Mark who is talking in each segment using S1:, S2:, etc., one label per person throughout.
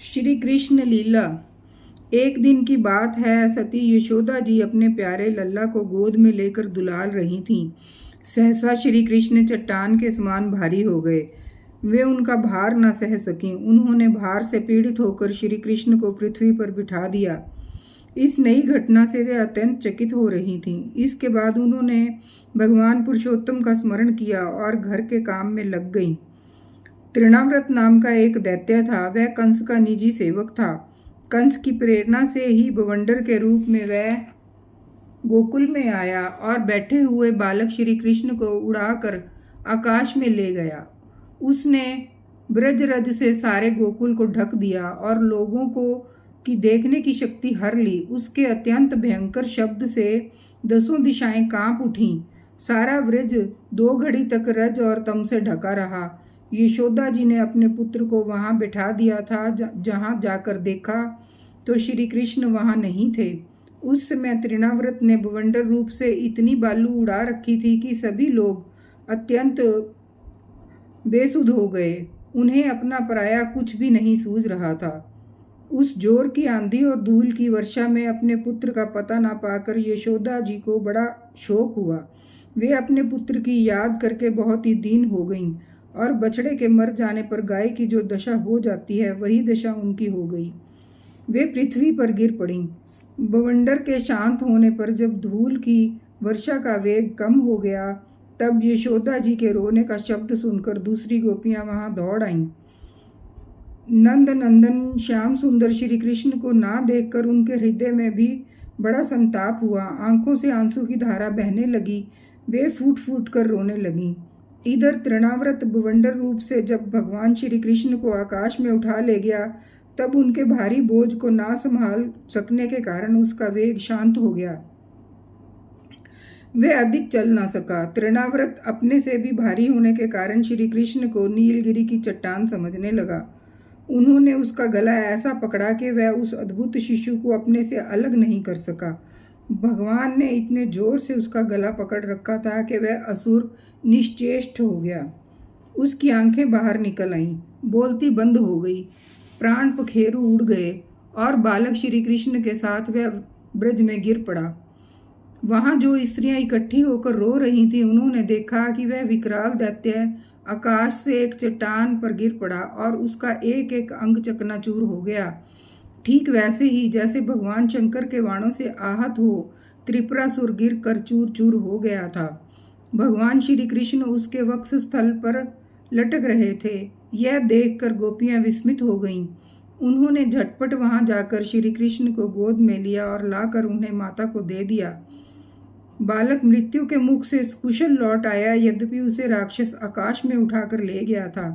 S1: श्री कृष्ण लीला। एक दिन की बात है, सती यशोदा जी अपने प्यारे लल्ला को गोद में लेकर दुलार रही थीं। सहसा श्री कृष्ण चट्टान के समान भारी हो गए। वे उनका भार न सह सकीं। उन्होंने भार से पीड़ित होकर श्री कृष्ण को पृथ्वी पर बिठा दिया। इस नई घटना से वे अत्यंत चकित हो रही थीं। इसके बाद उन्होंने भगवान पुरुषोत्तम का स्मरण किया और घर के काम में लग गईं। तृणाव्रत नाम का एक दैत्य था। वह कंस का निजी सेवक था। कंस की प्रेरणा से ही बवंडर के रूप में वह गोकुल में आया और बैठे हुए बालक श्री कृष्ण को उड़ाकर आकाश में ले गया। उसने ब्रजरज से सारे गोकुल को ढक दिया और लोगों को की देखने की शक्ति हर ली। उसके अत्यंत भयंकर शब्द से 10 दिशाएं कांप उठीं। सारा ब्रज 2 घड़ी तक रज और तम से ढका रहा। यशोदा जी ने अपने पुत्र को वहां बिठा दिया था। जहां जाकर देखा तो श्री कृष्ण वहां नहीं थे। उस समय तृणाव्रत ने बवंडर रूप से इतनी बालू उड़ा रखी थी कि सभी लोग अत्यंत बेसुध हो गए। उन्हें अपना पराया कुछ भी नहीं सूझ रहा था। उस जोर की आंधी और धूल की वर्षा में अपने पुत्र का पता ना पाकर यशोदा जी को बड़ा शोक हुआ। वे अपने पुत्र की याद करके बहुत ही दीन हो गईं और बछड़े के मर जाने पर गाय की जो दशा हो जाती है वही दशा उनकी हो गई। वे पृथ्वी पर गिर पड़ीं। बवंडर के शांत होने पर जब धूल की वर्षा का वेग कम हो गया तब यशोदा जी के रोने का शब्द सुनकर दूसरी गोपियां वहां दौड़ आईं। नंद नंदन श्याम सुंदर श्री कृष्ण को ना देखकर उनके हृदय में भी बड़ा संताप हुआ। आंखों से आंसू की धारा बहने लगी। वे फूट फूट कर रोने लगीं। इधर तृणाव्रत बवंडर रूप से जब भगवान श्री कृष्ण को आकाश में उठा ले गया तब उनके भारी बोझ को ना संभाल सकने के कारण उसका वेग शांत हो गया। वे अधिक चल ना सका। तृणाव्रत अपने से भी भारी होने के कारण श्री कृष्ण को नीलगिरी की चट्टान समझने लगा। उन्होंने उसका गला ऐसा पकड़ा कि वह उस अद्भुत शिशु को अपने से अलग नहीं कर सका। भगवान ने इतने जोर से उसका गला पकड़ रखा था कि वह असुर निश्चेष्ट हो गया। उसकी आंखें बाहर निकल आईं, बोलती बंद हो गई, प्राण पखेरु उड़ गए और बालक श्री कृष्ण के साथ वह ब्रज में गिर पड़ा। वहां जो स्त्रियां इकट्ठी होकर रो रही थीं उन्होंने देखा कि वह विकराल दैत्य आकाश से एक चट्टान पर गिर पड़ा और उसका एक एक अंग चकनाचूर हो गया। ठीक वैसे ही जैसे भगवान शंकर के बाणों से आहत हो त्रिपुरासुर गिर कर चूर चूर हो गया था। भगवान श्री कृष्ण उसके वक्ष स्थल पर लटक रहे थे। यह देखकर गोपियां विस्मित हो गईं। उन्होंने झटपट वहां जाकर श्री कृष्ण को गोद में लिया और लाकर उन्हें माता को दे दिया। बालक मृत्यु के मुख से कुशल लौट आया। यद्यपि उसे राक्षस आकाश में उठाकर ले गया था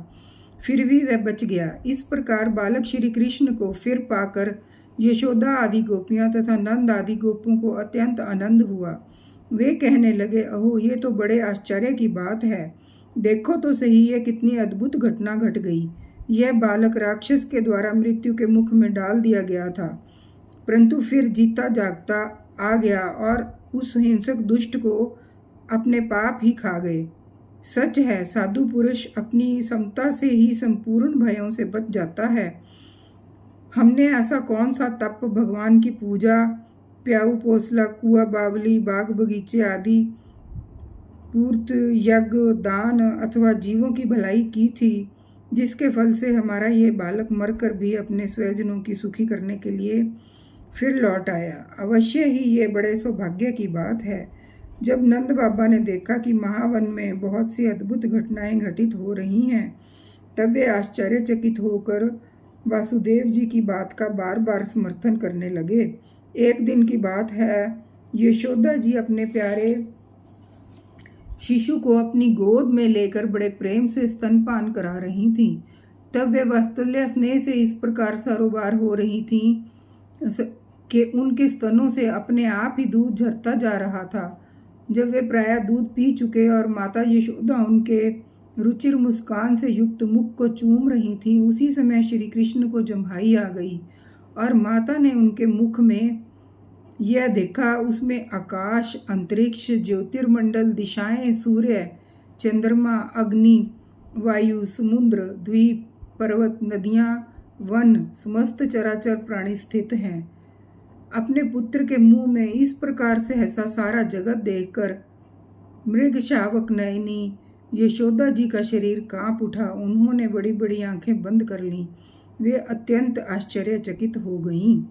S1: फिर भी वह बच गया। इस प्रकार बालक श्री कृष्ण को फिर पाकर यशोदा आदि गोपियां तथा नंद आदि गोपों को अत्यंत आनंद हुआ। वे कहने लगे, अहो ये तो बड़े आश्चर्य की बात है। देखो तो सही ये कितनी अद्भुत घटना घट गई। यह बालक राक्षस के द्वारा मृत्यु के मुख में डाल दिया गया था परंतु फिर जीता जागता आ गया और उस हिंसक दुष्ट को अपने पाप ही खा गए। सच है, साधु पुरुष अपनी समता से ही संपूर्ण भयों से बच जाता है। हमने ऐसा कौन सा तप, भगवान की पूजा, प्याऊ पोसला, कुआ बावली, बाग बगीचे आदि पूर्त, यज्ञ, दान अथवा जीवों की भलाई की थी जिसके फल से हमारा ये बालक मरकर भी अपने स्वजनों की सुखी करने के लिए फिर लौट आया। अवश्य ही ये बड़े सौभाग्य की बात है। जब नंद बाबा ने देखा कि महावन में बहुत सी अद्भुत घटनाएं घटित हो रही हैं तब वे आश्चर्यचकित होकर वासुदेव जी की बात का बार बार समर्थन करने लगे। एक दिन की बात है, यशोदा जी अपने प्यारे शिशु को अपनी गोद में लेकर बड़े प्रेम से स्तनपान करा रही थीं। तब वे वात्सल्य स्नेह से इस प्रकार सरोबार हो रही थीं कि उनके स्तनों से अपने आप ही दूध झरता जा रहा था। जब वे प्रायः दूध पी चुके और माता यशोदा उनके रुचिर मुस्कान से युक्त मुख को चूम रही थीं, उसी समय श्री कृष्ण को जम्हाई आ गई और माता ने उनके मुख में यह देखा। उसमें आकाश, अंतरिक्ष, ज्योतिर्मंडल, दिशाएं, सूर्य, चंद्रमा, अग्नि, वायु, समुद्र, द्वीप, पर्वत, नदियां, वन, समस्त चराचर प्राणी स्थित हैं। अपने पुत्र के मुंह में इस प्रकार से ऐसा सारा जगत देखकर मृग शावक नयनी यशोदा जी का शरीर कांप उठा। उन्होंने बड़ी बड़ी आंखें बंद कर लीं। वे अत्यंत आश्चर्यचकित हो गईं।